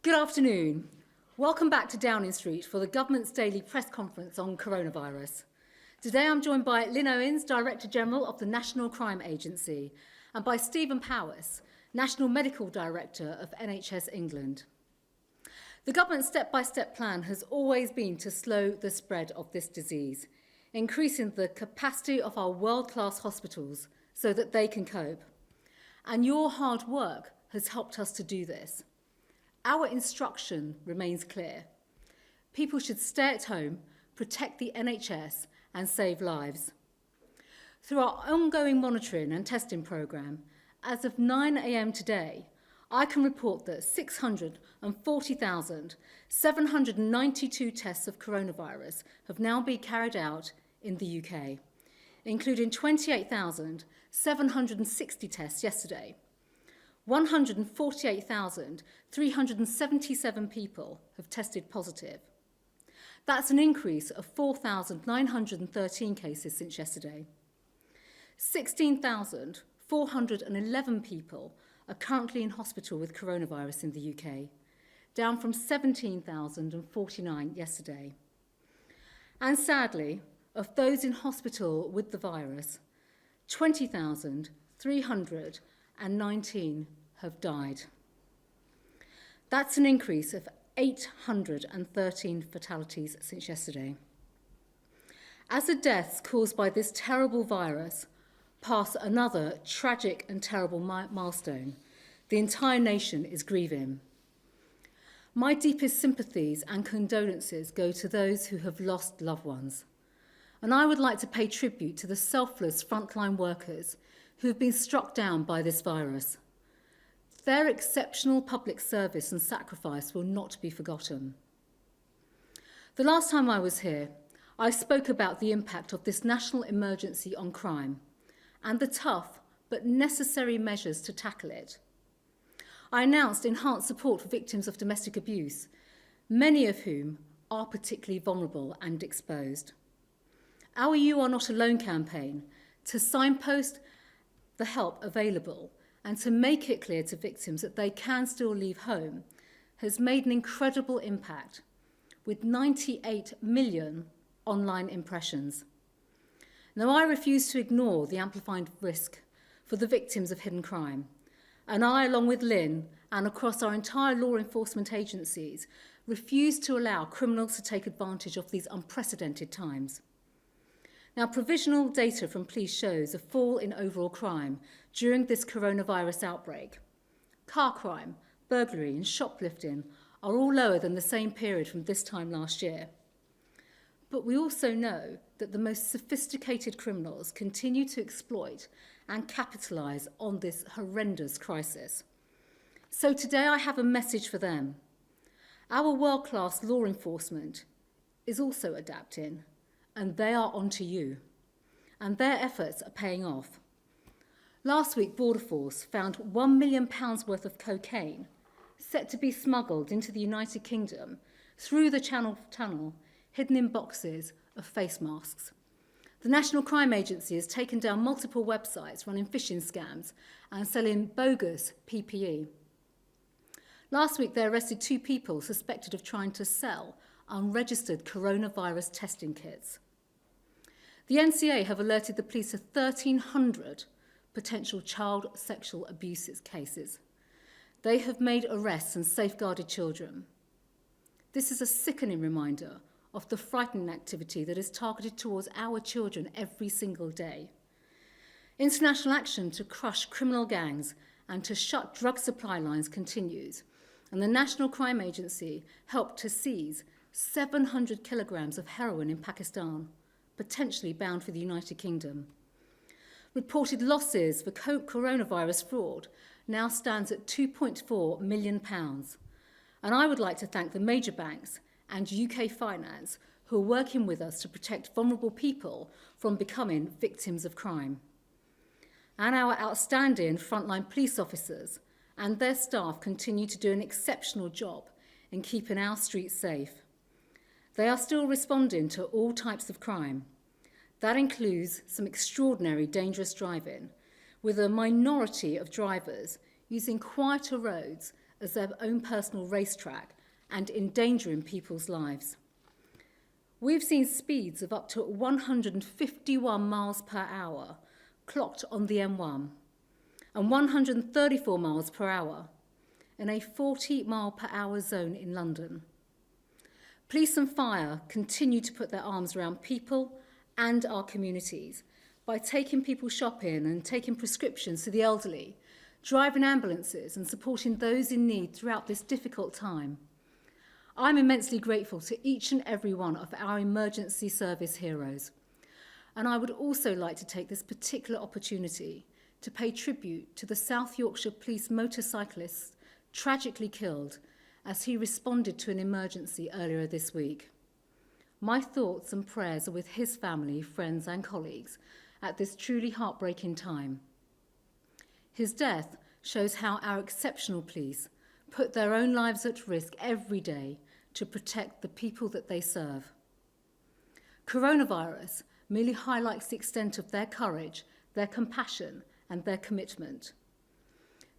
Good afternoon. Welcome back to Downing Street for the government's daily press conference on coronavirus. Today I'm joined by Lynn Owens, Director General of the National Crime Agency, and by Stephen Powis, National Medical Director of NHS England. The government's step-by-step plan has always been to slow the spread of this disease, increasing the capacity of our world-class hospitals so that they can cope. And your hard work has helped us to do this. Our instruction remains clear. People should stay at home, protect the NHS and save lives. Through our ongoing monitoring and testing programme, as of 9 a.m. today, I can report that 640,792 tests of coronavirus have now been carried out in the UK, including 28,760 tests yesterday. 148,377 people have tested positive. That's an increase of 4,913 cases since yesterday. 16,411 people are currently in hospital with coronavirus in the UK, down from 17,049 yesterday. And sadly, of those in hospital with the virus, 20,319 have died. That's an increase of 813 fatalities since yesterday. As the deaths caused by this terrible virus pass another tragic and terrible milestone, the entire nation is grieving. My deepest sympathies and condolences go to those who have lost loved ones. And I would like to pay tribute to the selfless frontline workers who have been struck down by this virus. Their exceptional public service and sacrifice will not be forgotten. The last time I was here, I spoke about the impact of this national emergency on crime and the tough but necessary measures to tackle it. I announced enhanced support for victims of domestic abuse, many of whom are particularly vulnerable and exposed. Our You Are Not Alone campaign to signpost the help available and to make it clear to victims that they can still leave home has made an incredible impact, with 98 million online impressions. Now, I refuse to ignore the amplified risk for the victims of hidden crime, and I, along with Lynn and across our entire law enforcement agencies, refuse to allow criminals to take advantage of these unprecedented times. Now, provisional data from police shows a fall in overall crime during this coronavirus outbreak. Car crime, burglary and shoplifting are all lower than the same period from this time last year. But we also know that the most sophisticated criminals continue to exploit and capitalise on this horrendous crisis. So today I have a message for them. Our world-class law enforcement is also adapting, and they are onto you, and their efforts are paying off. Last week, Border Force found £1 million worth of cocaine set to be smuggled into the United Kingdom through the Channel Tunnel, hidden in boxes of face masks. The National Crime Agency has taken down multiple websites running phishing scams and selling bogus PPE. Last week, they arrested 2 people suspected of trying to sell unregistered coronavirus testing kits. The NCA have alerted the police of 1,300 potential child sexual abuse cases. They have made arrests and safeguarded children. This is a sickening reminder of the frightening activity that is targeted towards our children every single day. International action to crush criminal gangs and to shut drug supply lines continues, and the National Crime Agency helped to seize 700 kilograms of heroin in Pakistan, potentially bound for the United Kingdom. Reported losses for coronavirus fraud now stands at £2.4 million. And I would like to thank the major banks and UK Finance who are working with us to protect vulnerable people from becoming victims of crime. And our outstanding frontline police officers and their staff continue to do an exceptional job in keeping our streets safe. They are still responding to all types of crime. That includes some extraordinary dangerous driving, with a minority of drivers using quieter roads as their own personal racetrack and endangering people's lives. We've seen speeds of up to 151 miles per hour clocked on the M1 and 134 miles per hour in a 40 mile per hour zone in London. Police and fire continue to put their arms around people and our communities by taking people shopping and taking prescriptions to the elderly, driving ambulances and supporting those in need throughout this difficult time. I'm immensely grateful to each and every one of our emergency service heroes. And I would also like to take this particular opportunity to pay tribute to the South Yorkshire Police motorcyclist tragically killed as he responded to an emergency earlier this week. My thoughts and prayers are with his family, friends and colleagues at this truly heartbreaking time. His death shows how our exceptional police put their own lives at risk every day to protect the people that they serve. Coronavirus merely highlights the extent of their courage, their compassion and their commitment.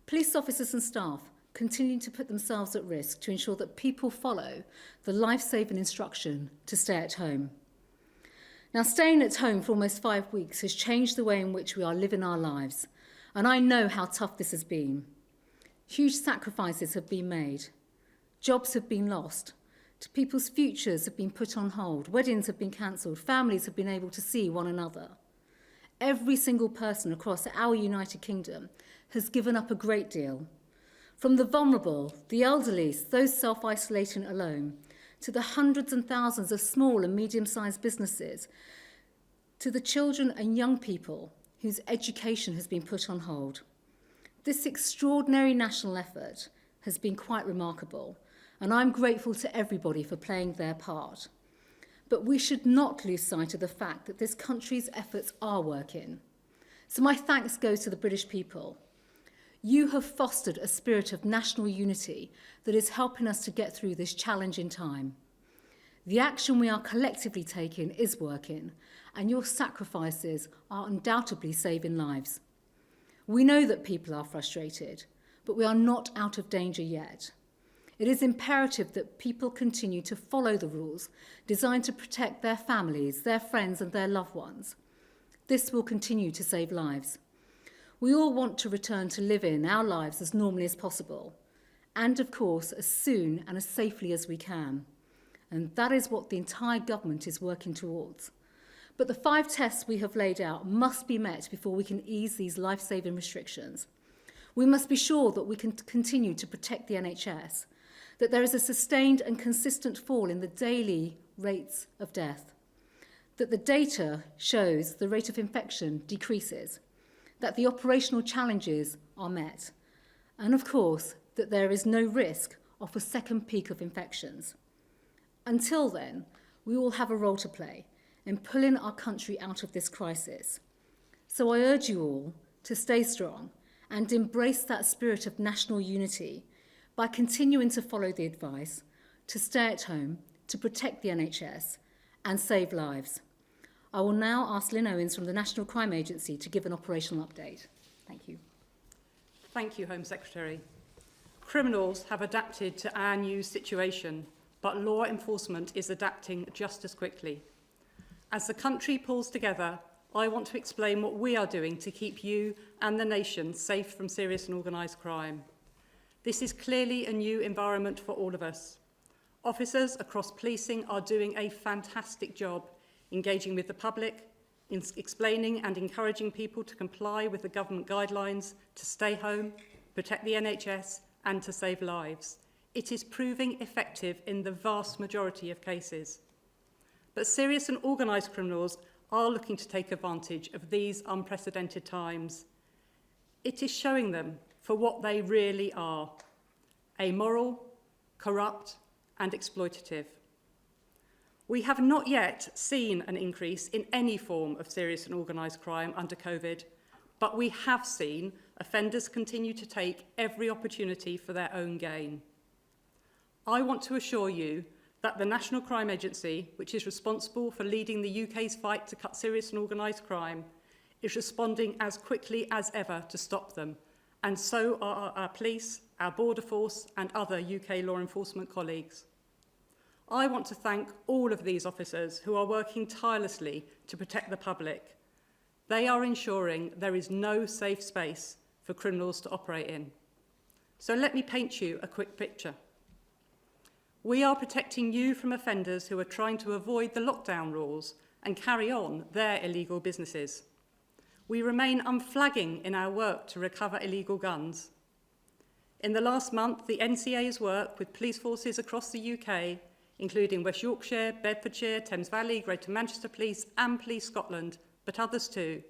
Police officers and staff continue to put themselves at risk to ensure that people follow the life-saving instruction to stay at home. Now, staying at home for almost 5 weeks has changed the way in which we are living our lives, and I know how tough this has been. Huge sacrifices have been made. Jobs have been lost. People's futures have been put on hold. Weddings have been cancelled. Families have been able to see one another. Every single person across our United Kingdom has given up a great deal. From the vulnerable, the elderly, those self-isolating alone, to the hundreds and thousands of small and medium-sized businesses, to the children and young people whose education has been put on hold. This extraordinary national effort has been quite remarkable, and I'm grateful to everybody for playing their part. But we should not lose sight of the fact that this country's efforts are working. So my thanks go to the British people. You have fostered a spirit of national unity that is helping us to get through this challenging time. The action we are collectively taking is working, and your sacrifices are undoubtedly saving lives. We know that people are frustrated, but we are not out of danger yet. It is imperative that people continue to follow the rules designed to protect their families, their friends and their loved ones. This will continue to save lives. We all want to return to living our lives as normally as possible, and of course as soon and as safely as we can. And that is what the entire government is working towards. But the 5 tests we have laid out must be met before we can ease these life-saving restrictions. We must be sure that we can continue to protect the NHS, that there is a sustained and consistent fall in the daily rates of death, that the data shows the rate of infection decreases, that the operational challenges are met, and of course, that there is no risk of a second peak of infections. Until then, we all have a role to play in pulling our country out of this crisis. So I urge you all to stay strong and embrace that spirit of national unity by continuing to follow the advice, to stay at home, to protect the NHS and save lives. I will now ask Lynn Owens from the National Crime Agency to give an operational update. Thank you. Thank you, Home Secretary. Criminals have adapted to our new situation, but law enforcement is adapting just as quickly. As the country pulls together, I want to explain what we are doing to keep you and the nation safe from serious and organised crime. This is clearly a new environment for all of us. Officers across policing are doing a fantastic job engaging with the public, in explaining and encouraging people to comply with the government guidelines to stay home, protect the NHS and to save lives. It is proving effective in the vast majority of cases. But serious and organised criminals are looking to take advantage of these unprecedented times. It is showing them for what they really are: amoral, corrupt and exploitative. We have not yet seen an increase in any form of serious and organised crime under COVID, but we have seen offenders continue to take every opportunity for their own gain. I want to assure you that the National Crime Agency, which is responsible for leading the UK's fight to cut serious and organised crime, is responding as quickly as ever to stop them, and so are our police, our border force, and other UK law enforcement colleagues. I want to thank all of these officers who are working tirelessly to protect the public. They are ensuring there is no safe space for criminals to operate in. So let me paint you a quick picture. We are protecting you from offenders who are trying to avoid the lockdown rules and carry on their illegal businesses. We remain unflagging in our work to recover illegal guns. In the last month, the NCA's work with police forces across the UK, including West Yorkshire, Bedfordshire, Thames Valley, Greater Manchester Police and Police Scotland, but others too,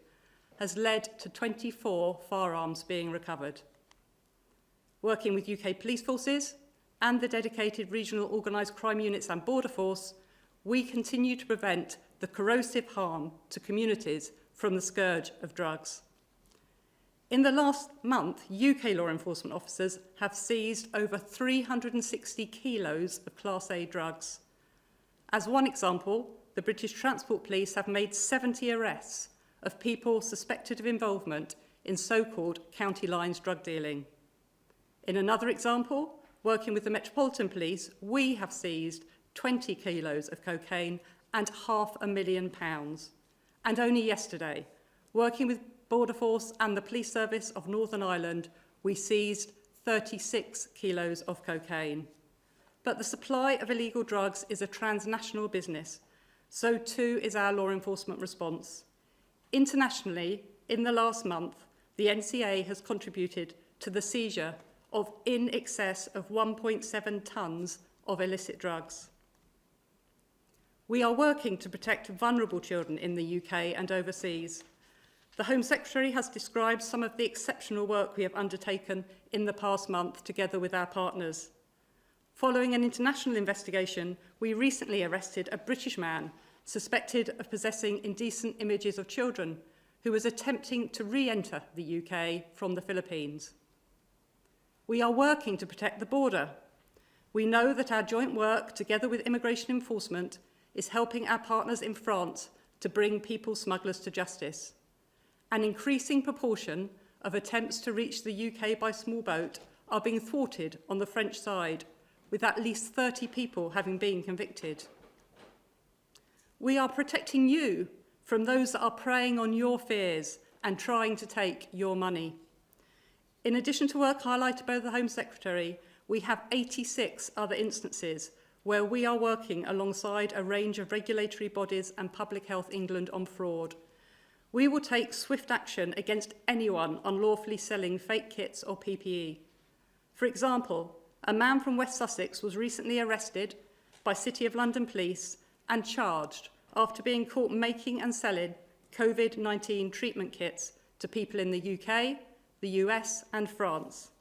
has led to 24 firearms being recovered. Working with UK police forces and the dedicated regional organised crime units and border force, we continue to prevent the corrosive harm to communities from the scourge of drugs. In the last month, UK law enforcement officers have seized over 360 kilos of Class A drugs. As one example, the British Transport Police have made 70 arrests of people suspected of involvement in so-called county lines drug dealing. In another example, working with the Metropolitan Police, we have seized 20 kilos of cocaine and £500,000. And only yesterday, working with Border Force and the Police Service of Northern Ireland, we seized 36 kilos of cocaine. But the supply of illegal drugs is a transnational business, so too is our law enforcement response. Internationally, in the last month, the NCA has contributed to the seizure of in excess of 1.7 tonnes of illicit drugs. We are working to protect vulnerable children in the UK and overseas. The Home Secretary has described some of the exceptional work we have undertaken in the past month together with our partners. Following an international investigation, we recently arrested a British man suspected of possessing indecent images of children who was attempting to re-enter the UK from the Philippines. We are working to protect the border. We know that our joint work, together with immigration enforcement, is helping our partners in France to bring people smugglers to justice. An increasing proportion of attempts to reach the UK by small boat are being thwarted on the French side, with at least 30 people having been convicted. We are protecting you from those that are preying on your fears and trying to take your money. In addition to work highlighted by the Home Secretary, we have 86 other instances where we are working alongside a range of regulatory bodies and Public Health England on fraud. We will take swift action against anyone unlawfully selling fake kits or PPE. For example, a man from West Sussex was recently arrested by City of London Police and charged after being caught making and selling COVID-19 treatment kits to people in the UK, the US and France.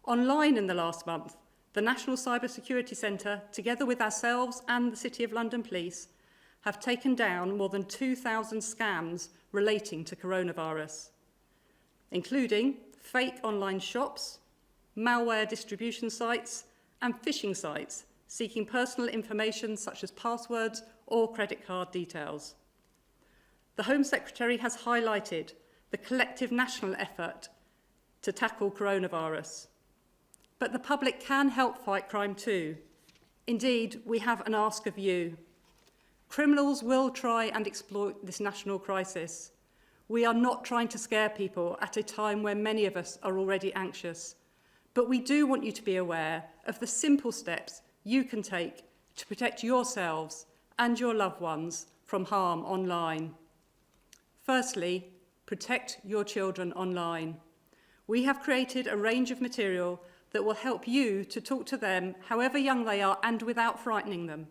Online in the last month, the National Cyber Security Centre, together with ourselves and the City of London Police, have taken down more than 2,000 scams relating to coronavirus, including fake online shops, malware distribution sites, and phishing sites seeking personal information such as passwords or credit card details. The Home Secretary has highlighted the collective national effort to tackle coronavirus. But the public can help fight crime too. Indeed, we have an ask of you. Criminals will try and exploit this national crisis. We are not trying to scare people at a time when many of us are already anxious. But we do want you to be aware of the simple steps you can take to protect yourselves and your loved ones from harm online. Firstly, protect your children online. We have created a range of material that will help you to talk to them however young they are and without frightening them.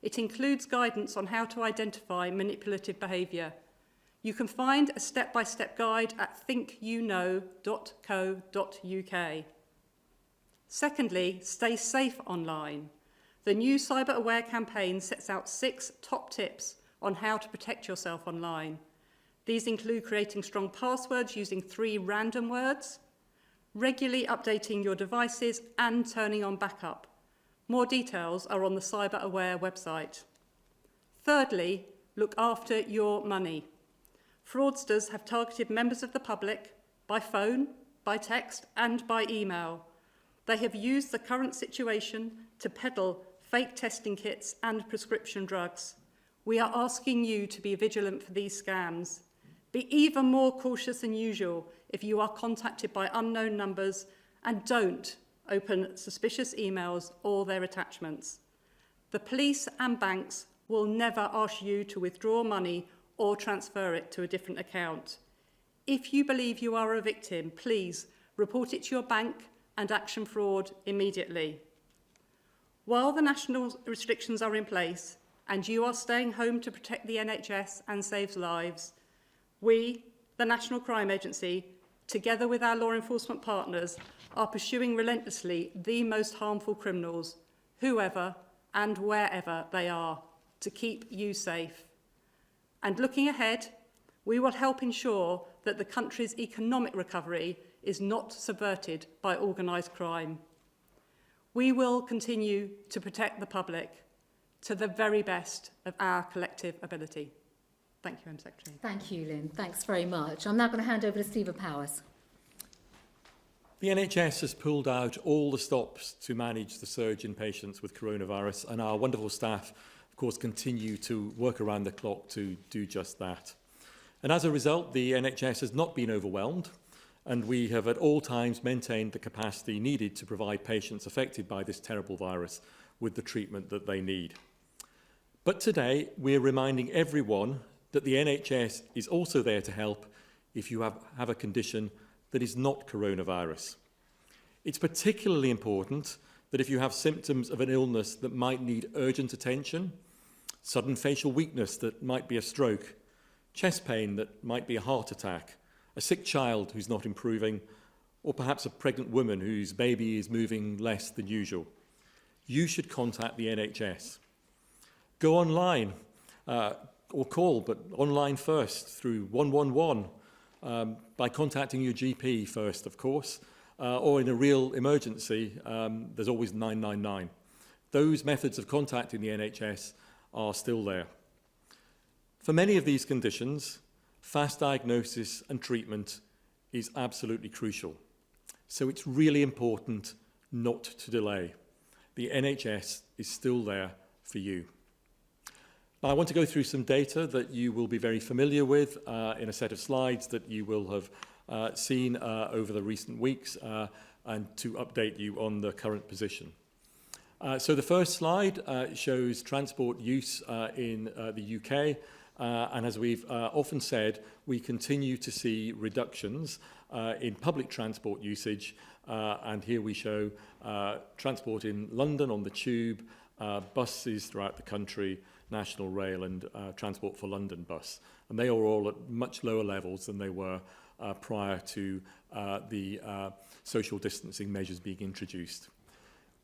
It includes guidance on how to identify manipulative behaviour. You can find a step-by-step guide at thinkyouknow.co.uk. Secondly, stay safe online. The new Cyber Aware campaign sets out 6 top tips on how to protect yourself online. These include creating strong passwords using 3 random words, regularly updating your devices and turning on backup. More details are on the Cyber Aware website. Thirdly, look after your money. Fraudsters have targeted members of the public by phone, by text and by email. They have used the current situation to peddle fake testing kits and prescription drugs. We are asking you to be vigilant for these scams. Be even more cautious than usual if you are contacted by unknown numbers, and don't open suspicious emails or their attachments. The police and banks will never ask you to withdraw money or transfer it to a different account. If you believe you are a victim, please report it to your bank and action fraud immediately. While the national restrictions are in place and you are staying home to protect the NHS and save lives, we, the National Crime Agency, together with our law enforcement partners, are pursuing relentlessly the most harmful criminals, whoever and wherever they are, to keep you safe. And looking ahead, we will help ensure that the country's economic recovery is not subverted by organised crime. We will continue to protect the public to the very best of our collective ability. Thank you, Home Secretary. Thank you, Lynn. Thanks very much. I'm now going to hand over to Stephen Powers. The NHS has pulled out all the stops to manage the surge in patients with coronavirus, and our wonderful staff, of course, continue to work around the clock to do just that. And as a result, the NHS has not been overwhelmed, and we have at all times maintained the capacity needed to provide patients affected by this terrible virus with the treatment that they need. But today, we're reminding everyone that the NHS is also there to help if you have a condition that is not coronavirus. It's particularly important that if you have symptoms of an illness that might need urgent attention, sudden facial weakness that might be a stroke, chest pain that might be a heart attack, a sick child who's not improving, or perhaps a pregnant woman whose baby is moving less than usual, you should contact the NHS. Go online or call, but online first through 111 by contacting your GP first, of course, or in a real emergency, there's always 999. Those methods of contacting the NHS are still there. For many of these conditions, fast diagnosis and treatment is absolutely crucial. So it's really important not to delay. The NHS is still there for you. Now, I want to go through some data that you will be very familiar with in a set of slides that you will have seen over the recent weeks and to update you on the current position. So the first slide shows transport use in the UK. And as we've often said, we continue to see reductions in public transport usage. And here we show transport in London on the tube, buses throughout the country, National Rail and Transport for London bus. And they are all at much lower levels than they were prior to the social distancing measures being introduced.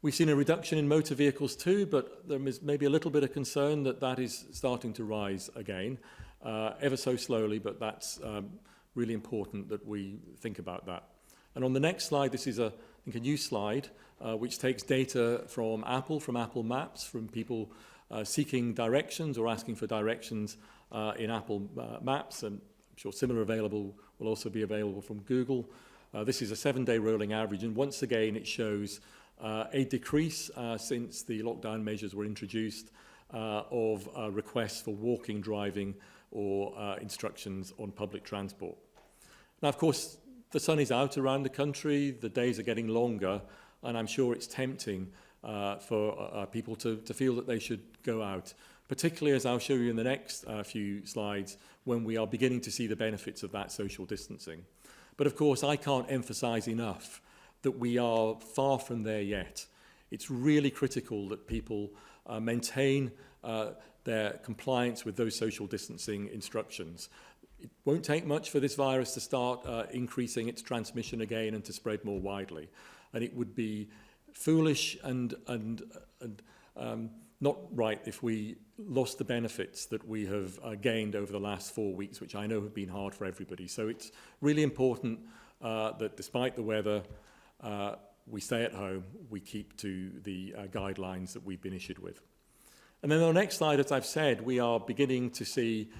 We've seen a reduction in motor vehicles too, but there is maybe a little bit of concern that that is starting to rise again, ever so slowly, but that's really important that we think about that. And on the next slide, this is, I think, a new slide, which takes data from Apple Maps, from people seeking directions or asking for directions in Apple Maps, and I'm sure similar will also be available from Google. This is a 7-day rolling average, and once again it shows a decrease since the lockdown measures were introduced of requests for walking, driving, or instructions on public transport. Now, of course, the sun is out around the country, the days are getting longer, and I'm sure it's tempting for people to feel that they should go out, particularly as I'll show you in the next few slides, when we are beginning to see the benefits of that social distancing. But of course, I can't emphasize enough that we are far from there yet. It's really critical that people maintain their compliance with those social distancing instructions. It won't take much for this virus to start increasing its transmission again and to spread more widely. And it would be foolish and not right if we lost the benefits that we have gained over the last 4 weeks, which I know have been hard for everybody. So it's really important that despite the weather, we stay at home, we keep to the guidelines that we've been issued with. And then on the next slide, as I've said, we are beginning to see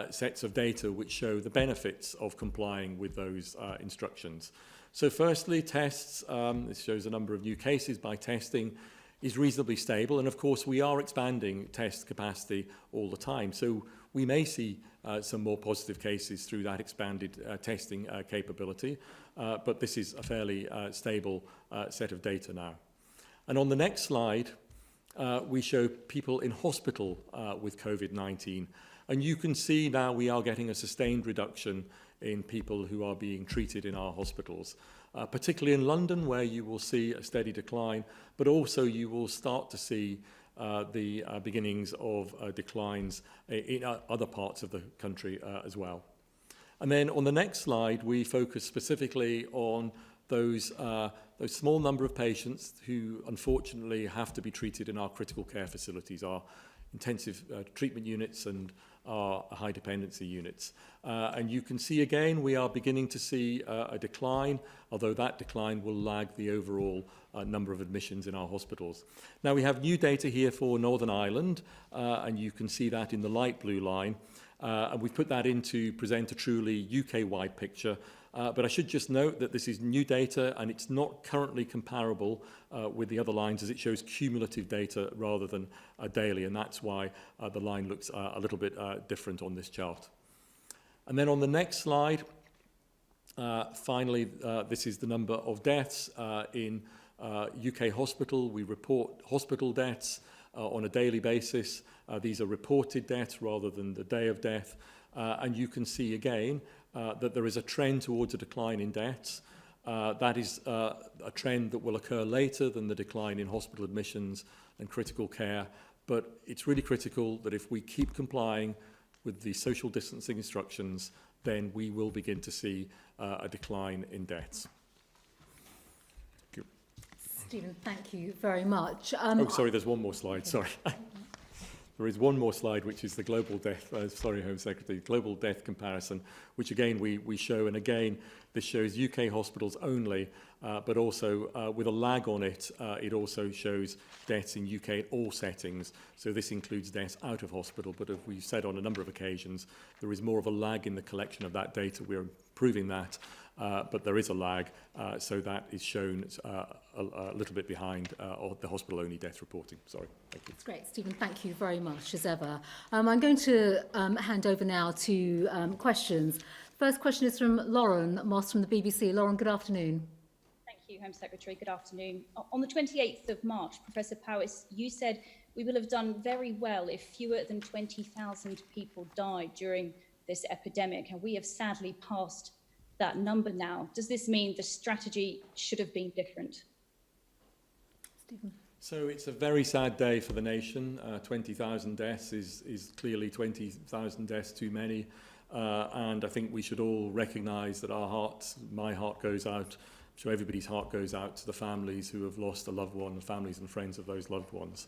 sets of data which show the benefits of complying with those instructions. So firstly, tests, this shows a number of new cases by testing, is reasonably stable. And of course, we are expanding test capacity all the time. So we may see some more positive cases through that expanded testing capability. But this is a fairly stable set of data now. And on the next slide, we show people in hospital with COVID-19. And you can see now we are getting a sustained reduction in people who are being treated in our hospitals, particularly in London, where you will see a steady decline, but also you will start to see the beginnings of declines in other parts of the country as well. And then on the next slide, we focus specifically on those small number of patients who unfortunately have to be treated in our critical care facilities, our intensive treatment units and our high dependency units. And you can see again, we are beginning to see a decline, although that decline will lag the overall number of admissions in our hospitals. Now we have new data here for Northern Ireland, and you can see that in the light blue line. And we've put that in to present a truly UK-wide picture. But I should just note that this is new data and it's not currently comparable with the other lines, as it shows cumulative data rather than daily, and that's why the line looks a little bit different on this chart. And then on the next slide, finally, this is the number of deaths in UK hospital. We report hospital deaths on a daily basis. These are reported deaths rather than the day of death. And you can see again that there is a trend towards a decline in deaths. That is a trend that will occur later than the decline in hospital admissions and critical care. But it's really critical that if we keep complying with the social distancing instructions, then we will begin to see a decline in deaths. Thank you. Stephen, thank you very much. Oh, sorry, there's one more slide, sorry. There is one more slide, which is the global death, Home Secretary, global death comparison, which again we show, and again this shows UK hospitals only, but also with a lag on it, it also shows deaths in UK in all settings. So this includes deaths out of hospital, but as we've said on a number of occasions, there is more of a lag in the collection of that data. We're improving that, but there is a lag, so that is shown a little bit behind the hospital-only death reporting. Sorry, thank you. That's great, Stephen. Thank you very much, as ever. I'm going to hand over now to questions. First question is from Lauren Moss from the BBC. Lauren, good afternoon. Thank you, Home Secretary. Good afternoon. On the 28th of March, Professor Powis, you said we will have done very well if fewer than 20,000 people died during this epidemic, and we have sadly passed that number now. Does this mean the strategy should have been different? Stephen. So it's a very sad day for the nation. 20,000 deaths is clearly 20,000 deaths too many. And I think we should all recognise that my heart goes out, I'm sure everybody's heart goes out to the families who have lost a loved one, the families and friends of those loved ones.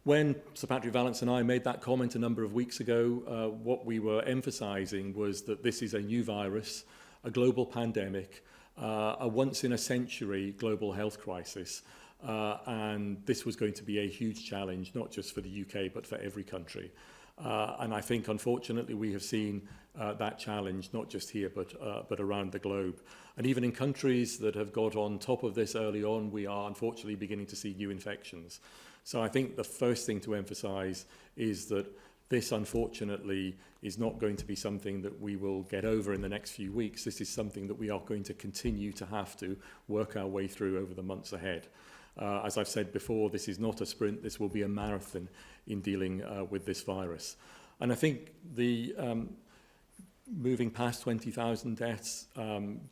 When Sir Patrick Vallance and I made that comment a number of weeks ago, what we were emphasising was that this is a new virus, a global pandemic, a once-in-a-century global health crisis. And this was going to be a huge challenge, not just for the UK, but for every country. And I think, unfortunately, we have seen that challenge, not just here, but around the globe. And even in countries that have got on top of this early on, we are unfortunately beginning to see new infections. So I think the first thing to emphasise is that this, unfortunately, is not going to be something that we will get over in the next few weeks. This is something that we are going to continue to have to work our way through over the months ahead. As I've said before, this is not a sprint, this will be a marathon in dealing with this virus. And I think the moving past 20,000 deaths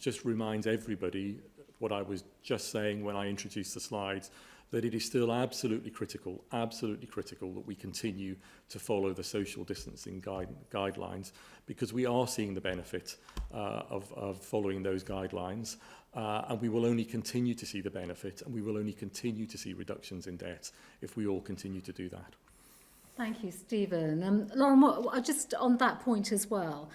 just reminds everybody what I was just saying when I introduced the slides, that it is still absolutely critical that we continue to follow the social distancing guidelines, because we are seeing the benefit of following those guidelines. And we will only continue to see the benefit, and we will only continue to see reductions in deaths if we all continue to do that. Thank you, Stephen. Lauren, just on that point as well,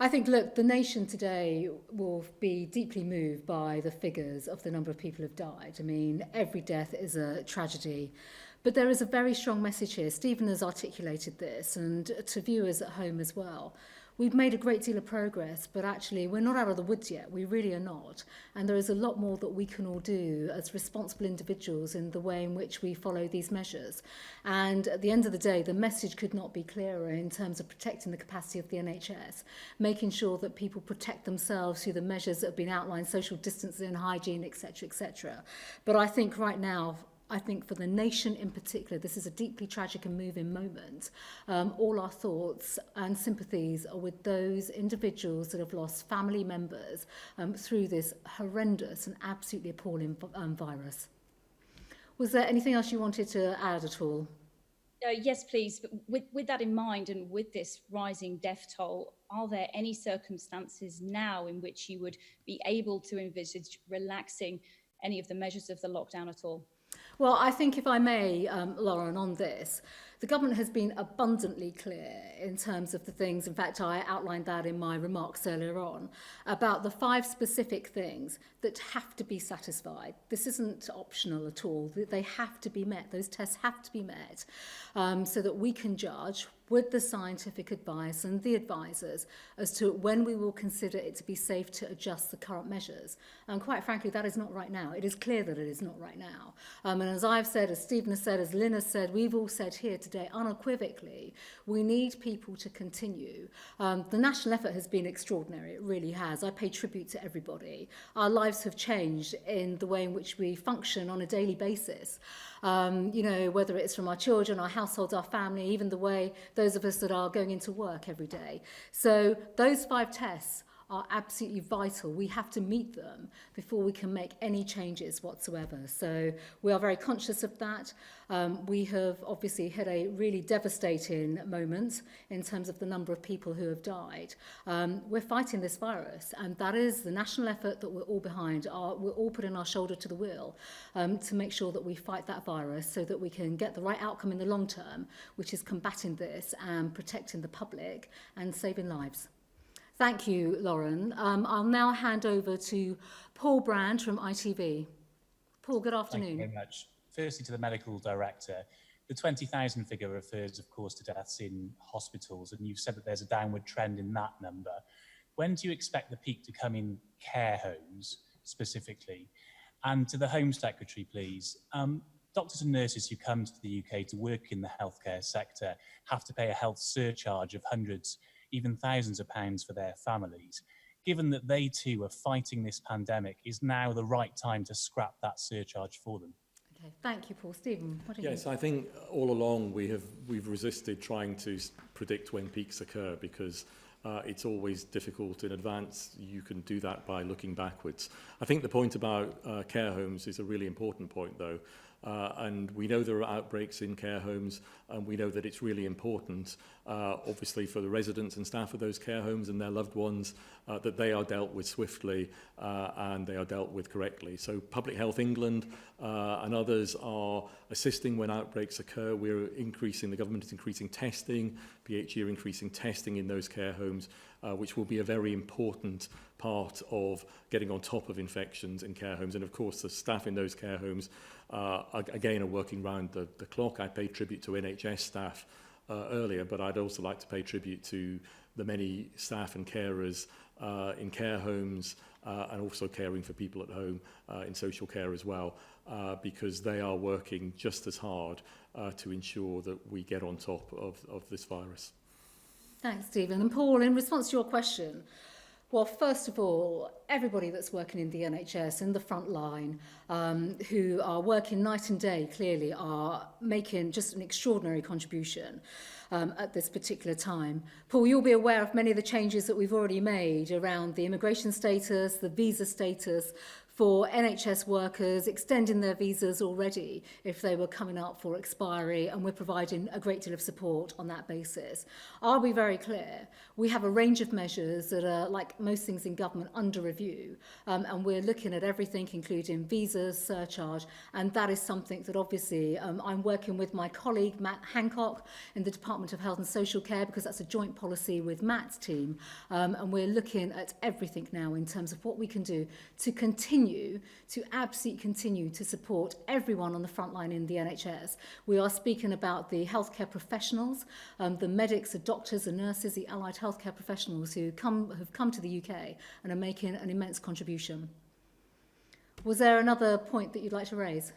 I think, look, the nation today will be deeply moved by the figures of the number of people who've died. I mean, every death is a tragedy. But there is a very strong message here. Stephen has articulated this, and to viewers at home as well. we've made a great deal of progress, but actually we're not out of the woods yet. We really are not. And there is a lot more that we can all do as responsible individuals in the way in which we follow these measures. And at the end of the day, the message could not be clearer in terms of protecting the capacity of the NHS, making sure that people protect themselves through the measures that have been outlined, social distancing, hygiene, etc., etc. But I think right now, I think for the nation in particular, this is a deeply tragic and moving moment. All our thoughts and sympathies are with those individuals that have lost family members through this horrendous and absolutely appalling virus. Was there anything else you wanted to add at all? Yes, please. But with that in mind and with this rising death toll, are there any circumstances now in which you would be able to envisage relaxing any of the measures of the lockdown at all? Well, I think if I may, Lauren, on this, the government has been abundantly clear in terms of the things, in fact, I outlined that in my remarks earlier on, about the 5 specific things that have to be satisfied. This isn't optional at all. They have to be met. Those tests have to be met so that we can judge with the scientific advice and the advisors as to when we will consider it to be safe to adjust the current measures. And quite frankly, that is not right now. It is clear that it is not right now. And as I've said, as Stephen has said, as Lynn has said, we've all said here today unequivocally, we need people to continue. The national effort has been extraordinary. It really has. I pay tribute to everybody. Our lives have changed in the way in which we function on a daily basis. You know, whether it's from our children, our households, our family, even the way those of us that are going into work every day. So those 5 tests are absolutely vital. We have to meet them before we can make any changes whatsoever. So we are very conscious of that. We have obviously had a really devastating moment in terms of the number of people who have died. We're fighting this virus, and that is the national effort that we're all behind. We're all putting our shoulder to the wheel to make sure that we fight that virus so that we can get the right outcome in the long term, which is combating this and protecting the public and saving lives. Thank you, Lauren. I'll now hand over to Paul Brand from ITV. Paul, good afternoon. Thank you very much. Firstly, to the medical director, the 20,000 figure refers, of course, to deaths in hospitals, and you've said that there's a downward trend in that number. When do you expect the peak to come in care homes, specifically? And to the Home Secretary, please. Doctors and nurses who come to the UK to work in the healthcare sector have to pay a health surcharge of hundreds, even thousands of pounds for their families. Given that they too are fighting this pandemic, is now the right time to scrap that surcharge for them? Okay, thank you, Paul. Stephen, what do you Yes, I think all along we've resisted trying to predict when peaks occur because it's always difficult in advance. You can do that by looking backwards. I think the point about care homes is a really important point, though. And we know there are outbreaks in care homes, and we know that it's really important, obviously, for the residents and staff of those care homes and their loved ones, that they are dealt with swiftly and they are dealt with correctly. So Public Health England and others are assisting when outbreaks occur. The government is increasing testing, PHE are increasing testing in those care homes, which will be a very important part of getting on top of infections in care homes. And of course, the staff in those care homes, again, are working round the clock. I paid tribute to NHS staff earlier, but I'd also like to pay tribute to the many staff and carers in care homes and also caring for people at home in social care as well, because they are working just as hard to ensure that we get on top of this virus. Thanks, Stephen. And Paul, in response to your question, well, first of all, everybody that's working in the NHS, in the front line, who are working night and day, clearly are making just an extraordinary contribution at this particular time. Paul, you'll be aware of many of the changes that we've already made around the immigration status, the visa status, for NHS workers, extending their visas already if they were coming up for expiry, and we're providing a great deal of support on that basis. I'll be very clear, we have a range of measures that are, like most things in government, under review, and we're looking at everything, including visas, surcharge, and that is something that obviously I'm working with my colleague Matt Hancock in the Department of Health and Social Care, because that's a joint policy with Matt's team, and we're looking at everything now in terms of what we can do to continue continue to support everyone on the front line in the NHS. We are speaking about the healthcare professionals, the medics, the doctors, the nurses, the allied healthcare professionals who have come to the UK and are making an immense contribution. Was there another point that you'd like to raise?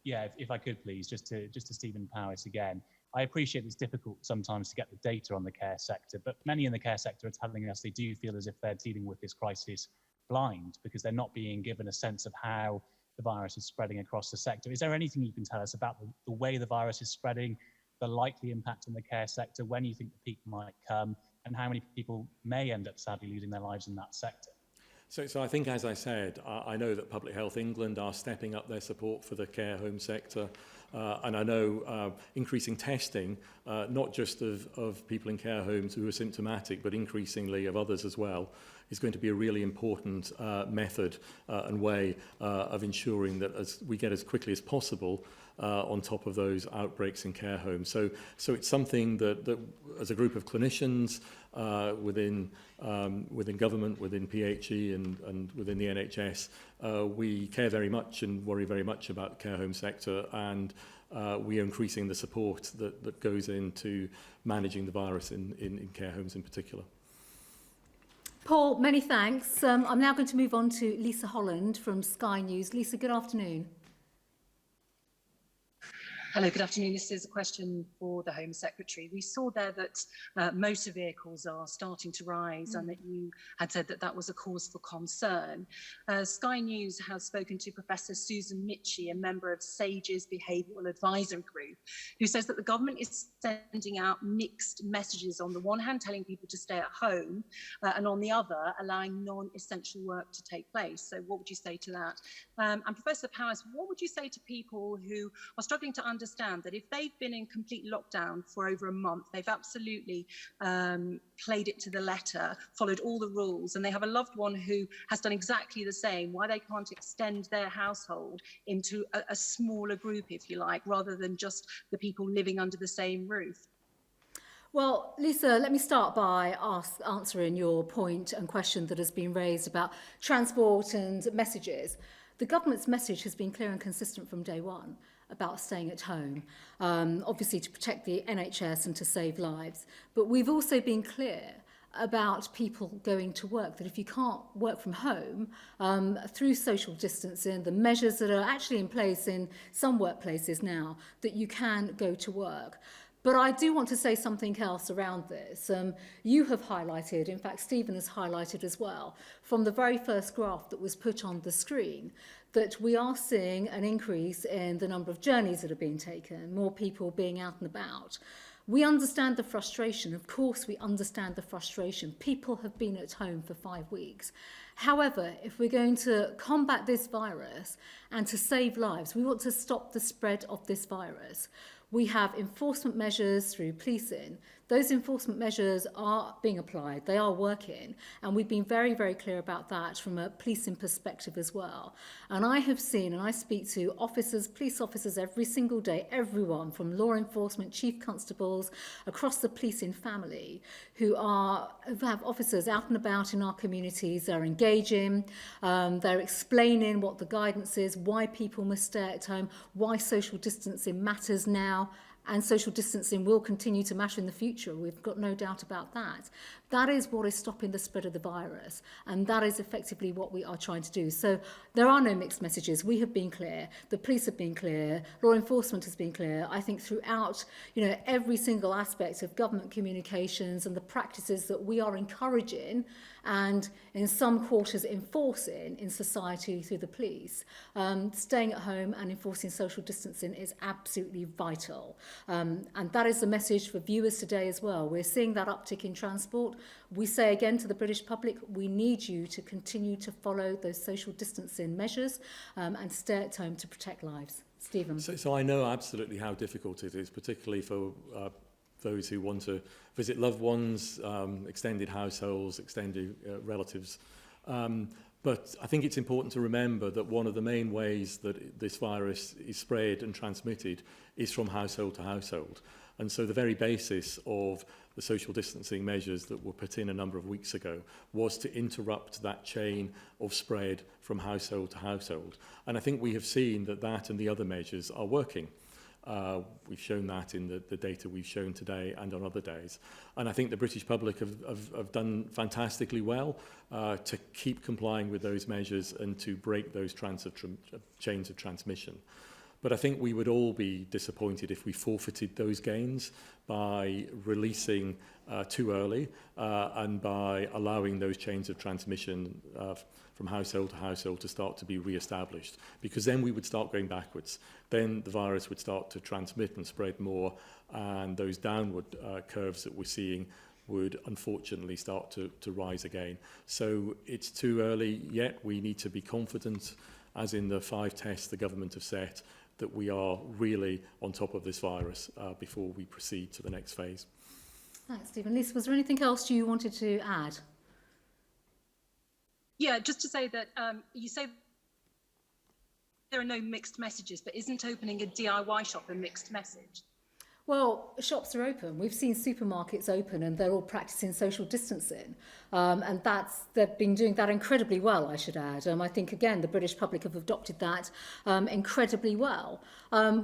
Yeah, if I could please, just to Stephen Powis again. I appreciate it's difficult sometimes to get the data on the care sector, but many in the care sector are telling us they do feel as if they're dealing with this crisis blind because they're not being given a sense of how the virus is spreading across the sector. Is there anything you can tell us about the way the virus is spreading, the likely impact on the care sector, when you think the peak might come, and how many people may end up sadly losing their lives in that sector? So I think, as I said, I know that Public Health England are stepping up their support for the care home sector. And I know increasing testing, not just of people in care homes who are symptomatic, but increasingly of others as well, is going to be a really important method and way of ensuring that as we get as quickly as possible on top of those outbreaks in care homes. So it's something that as a group of clinicians within government, within PHE and within the NHS, we care very much and worry very much about the care home sector, and we are increasing the support that goes into managing the virus in care homes in particular. Paul, many thanks. I'm now going to move on to Lisa Holland from Sky News. Lisa, good afternoon. Hello, good afternoon. This is a question for the Home Secretary. We saw there that motor vehicles are starting to rise and that you had said that that was a cause for concern. Sky News has spoken to Professor Susan Mitchie, a member of SAGE's Behavioural Advisory Group, who says that the government is sending out mixed messages, on the one hand telling people to stay at home and on the other allowing non-essential work to take place. So what would you say to that? And Professor Powis, what would you say to people who are struggling to understand that if they've been in complete lockdown for over a month, they've absolutely played it to the letter, followed all the rules, and they have a loved one who has done exactly the same, why they can't extend their household into a smaller group, if you like, rather than just the people living under the same roof? Well, Lisa, let me start by answering your point and question that has been raised about transport and messages. The government's message has been clear and consistent from day one about staying at home, obviously to protect the NHS and to save lives. But we've also been clear about people going to work, that if you can't work from home, through social distancing, the measures that are actually in place in some workplaces now, that you can go to work. But I do want to say something else around this. You have highlighted, in fact, Stephen has highlighted as well, from the very first graph that was put on the screen, that we are seeing an increase in the number of journeys that are being taken, more people being out and about. We understand the frustration. Of course, we understand the frustration. People have been at home for 5 weeks. However, if we're going to combat this virus and to save lives, we want to stop the spread of this virus. We have enforcement measures through policing. Those enforcement measures are being applied, they are working, and we've been very, very clear about that from a policing perspective as well. And I have seen, and I speak to officers, police officers every single day, everyone from law enforcement, chief constables, across the policing family, who have officers out and about in our communities. They're engaging, they're explaining what the guidance is, why people must stay at home, why social distancing matters now, and social distancing will continue to matter in the future. We've got no doubt about that. That is what is stopping the spread of the virus, and that is effectively what we are trying to do. So there are no mixed messages. We have been clear. The police have been clear. Law enforcement has been clear. I think throughout, every single aspect of government communications and the practices that we are encouraging and in some quarters enforcing in society through the police, staying at home and enforcing social distancing is absolutely vital. And that is the message for viewers today as well. We're seeing that uptick in transport. We say again to the British public, we need you to continue to follow those social distancing measures and stay at home to protect lives. Stephen. So I know absolutely how difficult it is, particularly for those who want to visit loved ones, extended households, extended relatives. But I think it's important to remember that one of the main ways that this virus is spread and transmitted is from household to household. And so the very basis of the social distancing measures that were put in a number of weeks ago was to interrupt that chain of spread from household to household. And I think we have seen that that and the other measures are working. We've shown that in the data we've shown today and on other days. And I think the British public have done fantastically well to keep complying with those measures and to break those chains of transmission. But I think we would all be disappointed if we forfeited those gains by releasing too early and by allowing those chains of transmission from household to household to start to be re-established, because then we would start going backwards. Then the virus would start to transmit and spread more, and those downward curves that we're seeing would unfortunately start to rise again. So it's too early yet. We need to be confident, as in the 5 tests the government have set, that we are really on top of this virus before we proceed to the next phase. Thanks, Stephen. Lisa, was there anything else you wanted to add? Yeah, just to say that you say there are no mixed messages, but isn't opening a DIY shop a mixed message? Well, shops are open. We've seen supermarkets open and they're all practicing social distancing. And they've been doing that incredibly well, I should add. I think, again, the British public have adopted that incredibly well.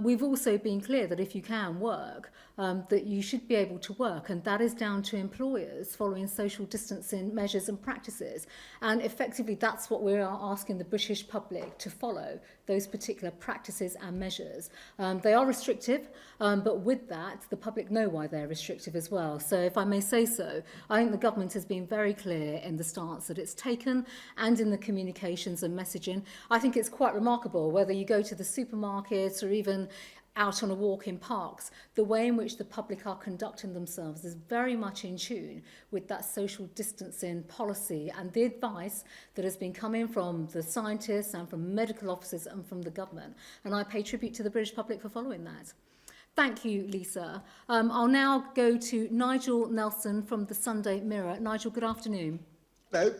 We've also been clear that if you can work, that you should be able to work, and that is down to employers following social distancing measures and practices. And effectively, that's what we are asking the British public to follow, those particular practices and measures. They are restrictive, but with that, the public know why they're restrictive as well. So if I may say so, I think the government has been very clear in the stance that it's taken and in the communications and messaging. I think it's quite remarkable, whether you go to the supermarket or even out on a walk in parks, the way in which the public are conducting themselves is very much in tune with that social distancing policy and the advice that has been coming from the scientists and from medical officers and from the government. And I pay tribute to the British public for following that. Thank you, Lisa. I'll now go to Nigel Nelson from the Sunday Mirror. Nigel, good afternoon. Hello.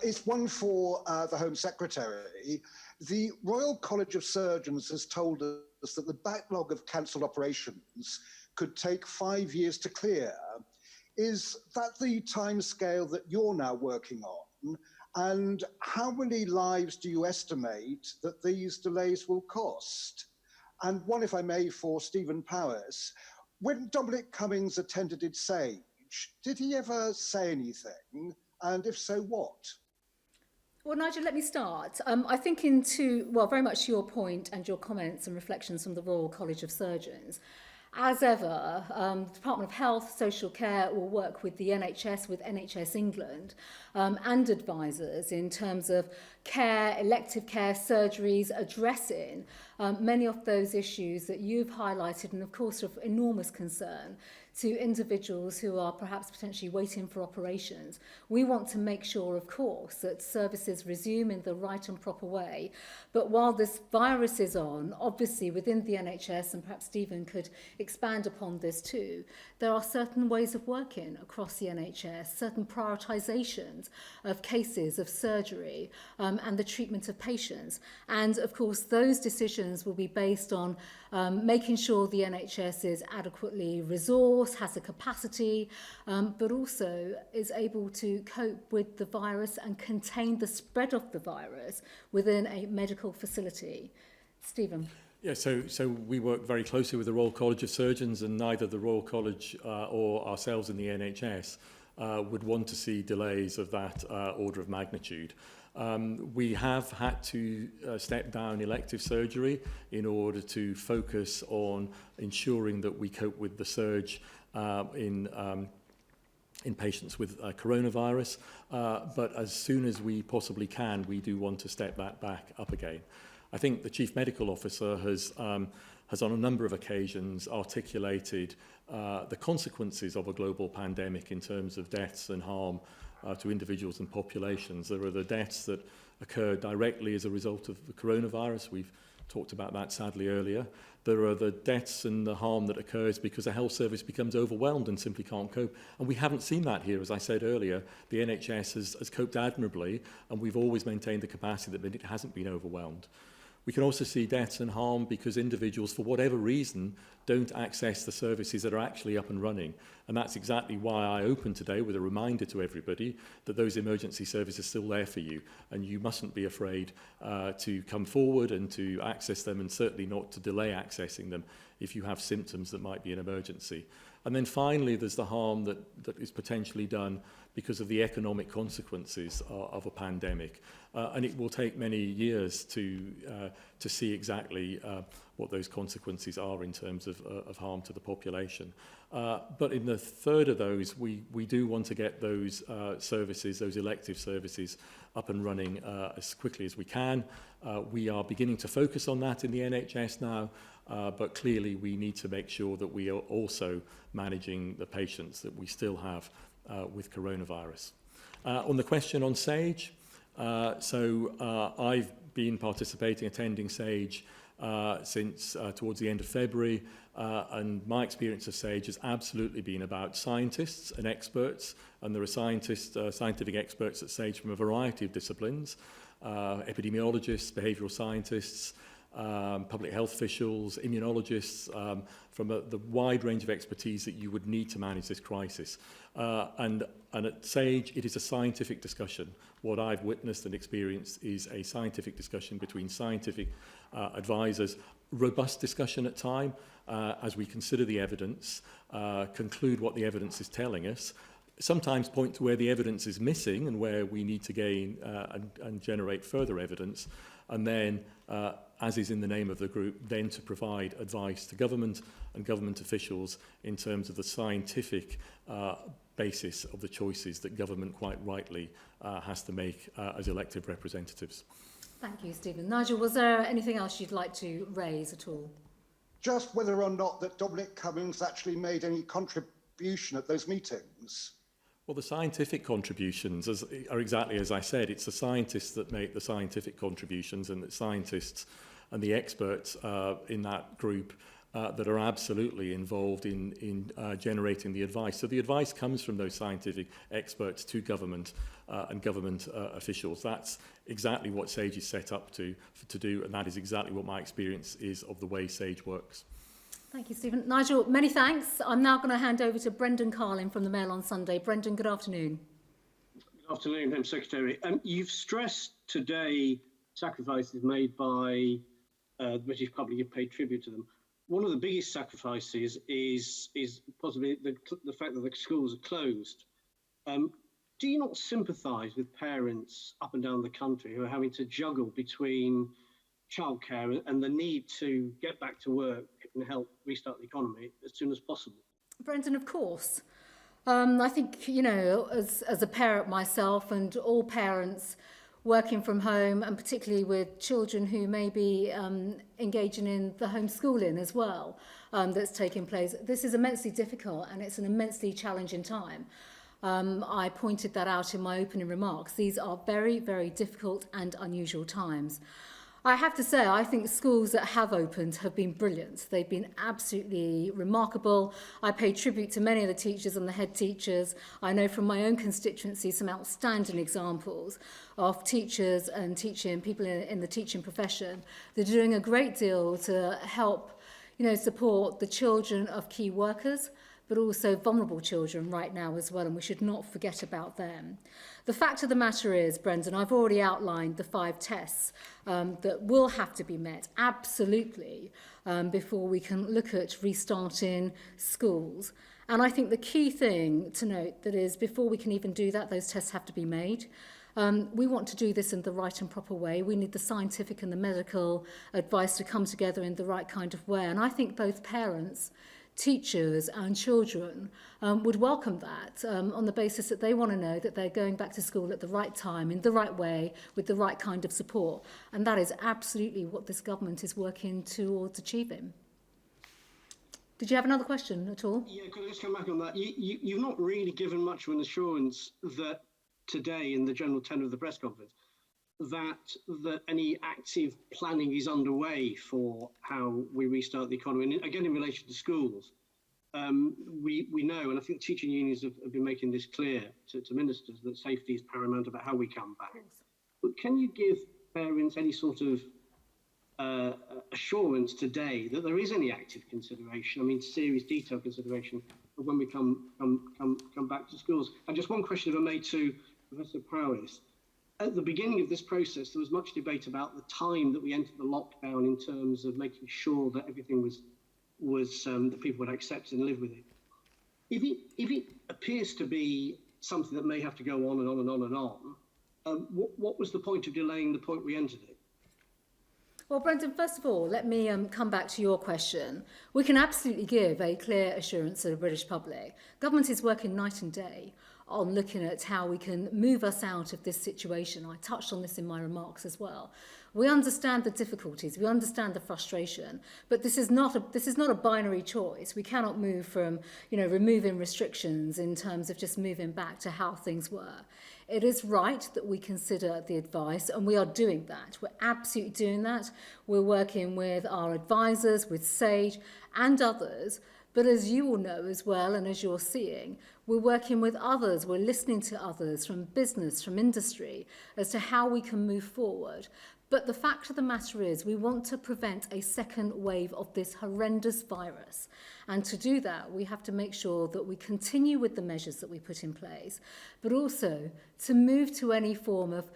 It's one for the Home Secretary. The Royal College of Surgeons has told us that the backlog of cancelled operations could take 5 years to clear. Is that the timescale that you're now working on? And how many lives do you estimate that these delays will cost? And one, if I may, for Stephen Powis. When Dominic Cummings attended Sage, did he ever say anything? And if so, what? Well, Nigel, let me start. I think very much to your point and your comments and reflections from the Royal College of Surgeons. As ever, the Department of Health, Social Care will work with the NHS, with NHS England, and advisors in terms of care, elective care, surgeries, addressing many of those issues that you've highlighted and, of course, of enormous concern to individuals who are perhaps potentially waiting for operations. We want to make sure, of course, that services resume in the right and proper way. But while this virus is on, obviously within the NHS, and perhaps Stephen could expand upon this too, there are certain ways of working across the NHS, certain prioritisations of cases of surgery and the treatment of patients. And of course, those decisions will be based on making sure the NHS is adequately resourced, has the capacity, but also is able to cope with the virus and contain the spread of the virus within a medical facility. Stephen. Yeah, so we work very closely with the Royal College of Surgeons, and neither the Royal College or ourselves in the NHS would want to see delays of that order of magnitude. We have had to step down elective surgery in order to focus on ensuring that we cope with the surge in patients with coronavirus. But as soon as we possibly can, we do want to step that back up again. I think the Chief Medical Officer has on a number of occasions articulated the consequences of a global pandemic in terms of deaths and harm to individuals and populations. There are the deaths that occur directly as a result of the coronavirus. We've talked about that sadly earlier. There are the deaths and the harm that occurs because the health service becomes overwhelmed and simply can't cope. And we haven't seen that here. As I said earlier, the NHS has coped admirably, and we've always maintained the capacity that it hasn't been overwhelmed. We can also see deaths and harm because individuals, for whatever reason, don't access the services that are actually up and running. And that's exactly why I opened today with a reminder to everybody that those emergency services are still there for you, and you mustn't be afraid to come forward and to access them, and certainly not to delay accessing them if you have symptoms that might be an emergency. And then finally, there's the harm that is potentially done because of the economic consequences of a pandemic. And it will take many years to see exactly what those consequences are in terms of harm to the population. But in the third of those, we do want to get those services, those elective services, up and running as quickly as we can. We are beginning to focus on that in the NHS now, but clearly we need to make sure that we are also managing the patients that we still have with coronavirus. On the question on SAGE, I've been attending SAGE since towards the end of February, and my experience of SAGE has absolutely been about scientists and experts, and there are scientific experts at SAGE from a variety of disciplines, epidemiologists, behavioural scientists, public health officials, immunologists, from the wide range of expertise that you would need to manage this crisis. And at SAGE, it is a scientific discussion. What I've witnessed and experienced is a scientific discussion between scientific advisors, robust discussion at time, as we consider the evidence, conclude what the evidence is telling us, sometimes point to where the evidence is missing and where we need to gain and generate further evidence, and then, as is in the name of the group, then to provide advice to government and government officials in terms of the scientific basis of the choices that government quite rightly has to make as elected representatives. Thank you, Stephen. Nigel, was there anything else you'd like to raise at all? Just whether or not that Dominic Cummings actually made any contribution at those meetings. Well, the scientific contributions are exactly as I said. It's the scientists that make the scientific contributions, and the scientists and the experts in that group that are absolutely involved in generating the advice. So the advice comes from those scientific experts to government and government officials. That's exactly what SAGE is set up to do, and that is exactly what my experience is of the way SAGE works. Thank you, Stephen. Nigel, many thanks. I'm now going to hand over to Brendan Carlin from the Mail on Sunday. Brendan, good afternoon. Good afternoon, Home Secretary. You've stressed today sacrifices made by the British public. You've paid tribute to them. One of the biggest sacrifices is possibly the fact that the schools are closed. Do you not sympathise with parents up and down the country who are having to juggle between childcare and the need to get back to work and help restart the economy as soon as possible? Brendan, of course. I think, you know, as a parent myself and all parents working from home, and particularly with children who may be engaging in the homeschooling as well, that's taking place, this is immensely difficult and it's an immensely challenging time. I pointed that out in my opening remarks. These are very, very difficult and unusual times. I have to say, I think schools that have opened have been brilliant. They've been absolutely remarkable. I pay tribute to many of the teachers and the head teachers. I know from my own constituency some outstanding examples of teachers and people in the teaching profession. They're doing a great deal to help, you know, support the children of key workers, but also vulnerable children right now as well, and we should not forget about them. The fact of the matter is, Brendan, I've already outlined the 5 tests that will have to be met, absolutely, before we can look at restarting schools. And I think the key thing to note that is, before we can even do that, those tests have to be made. We want to do this in the right and proper way. We need the scientific and the medical advice to come together in the right kind of way. And I think both parents, teachers and children would welcome that on the basis that they want to know that they're going back to school at the right time, in the right way, with the right kind of support. And that is absolutely what this government is working towards achieving. Did you have another question at all? Yeah, could I just come back on that? You've not really given much of an assurance that today in the general tenor of the press conference that any active planning is underway for how we restart the economy. And again, in relation to schools, we know, and I think teaching unions have been making this clear to ministers, that safety is paramount about how we come back. But can you give parents any sort of assurance today that there is any active consideration, I mean serious detailed consideration of when we come back to schools. And just one question if I may to Professor Powis. At the beginning of this process, there was much debate about the time that we entered the lockdown in terms of making sure that everything was that people would accept and live with it. If it appears to be something that may have to go on and on and on and on, what was the point of delaying the point we entered it? Well, Brendan, first of all, let me come back to your question. We can absolutely give a clear assurance to the British public. Government is working night and day on looking at how we can move us out of this situation. I touched on this in my remarks as well. We understand the difficulties, we understand the frustration, but this is not a binary choice. We cannot move from, removing restrictions in terms of just moving back to how things were. It is right that we consider the advice, and we are doing that. We're absolutely doing that. We're working with our advisors, with SAGE and others. But as you all know as well, and as you're seeing, we're working with others, we're listening to others from business, from industry, as to how we can move forward. But the fact of the matter is we want to prevent a second wave of this horrendous virus. And to do that, we have to make sure that we continue with the measures that we put in place, but also to move to any form of,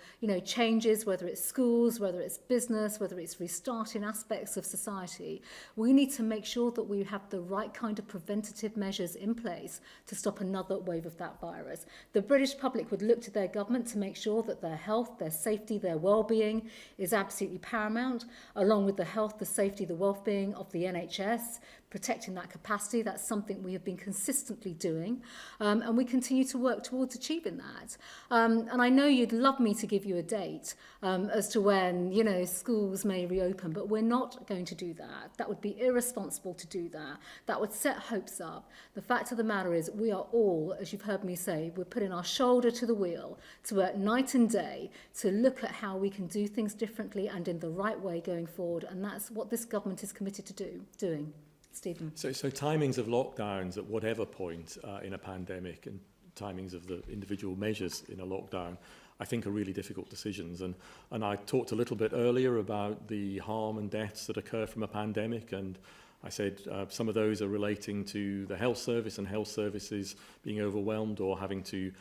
changes, whether it's schools, whether it's business, whether it's restarting aspects of society. We need to make sure that we have the right kind of preventative measures in place to stop another wave of that virus. The British public would look to their government to make sure that their health, their safety, their well-being is absolutely paramount, along with the health, the safety, the well-being of the NHS, protecting that capacity. That's something we have been consistently doing, and we continue to work towards achieving that. And I know you'd love me to give you a date as to when, schools may reopen, but we're not going to do that. That would be irresponsible to do that. That would set hopes up. The fact of the matter is we are all, as you've heard me say, we're putting our shoulder to the wheel to work night and day to look at how we can do things differently and in the right way going forward, and that's what this government is committed to doing. Stephen. So timings of lockdowns at whatever point in a pandemic and timings of the individual measures in a lockdown, I think are really difficult decisions. And I talked a little bit earlier about the harm and deaths that occur from a pandemic, and I said some of those are relating to the health service and health services being overwhelmed or having to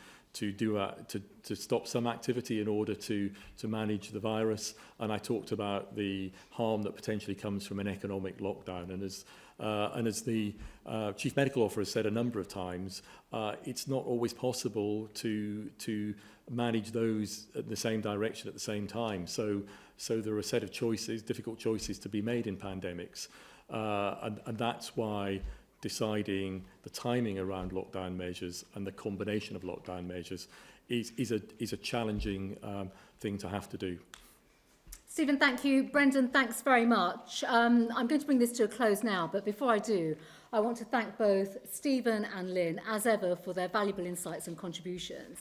stop some activity in order to manage the virus. And I talked about the harm that potentially comes from an economic lockdown. And as the Chief Medical Officer has said a number of times, it's not always possible to manage those at the same direction at the same time. So there are a set of choices, difficult choices to be made in pandemics. And that's why deciding the timing around lockdown measures and the combination of lockdown measures is a challenging thing to have to do. Stephen, thank you. Brendan, thanks very much. I'm going to bring this to a close now, but before I do, I want to thank both Stephen and Lynn, as ever, for their valuable insights and contributions.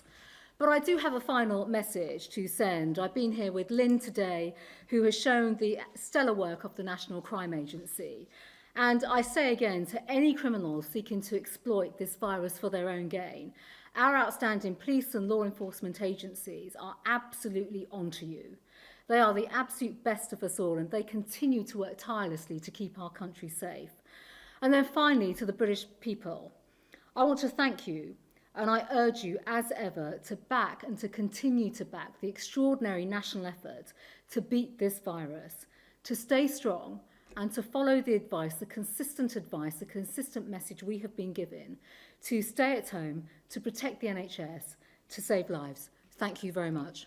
But I do have a final message to send. I've been here with Lynn today, who has shown the stellar work of the National Crime Agency. And I say again to any criminals seeking to exploit this virus for their own gain, our outstanding police and law enforcement agencies are absolutely onto you. They are the absolute best of us all, and they continue to work tirelessly to keep our country safe. And then finally, to the British people, I want to thank you, and I urge you, as ever, to back and to continue to back the extraordinary national effort to beat this virus, to stay strong, and to follow the advice, the consistent message we have been given, to stay at home, to protect the NHS, to save lives. Thank you very much.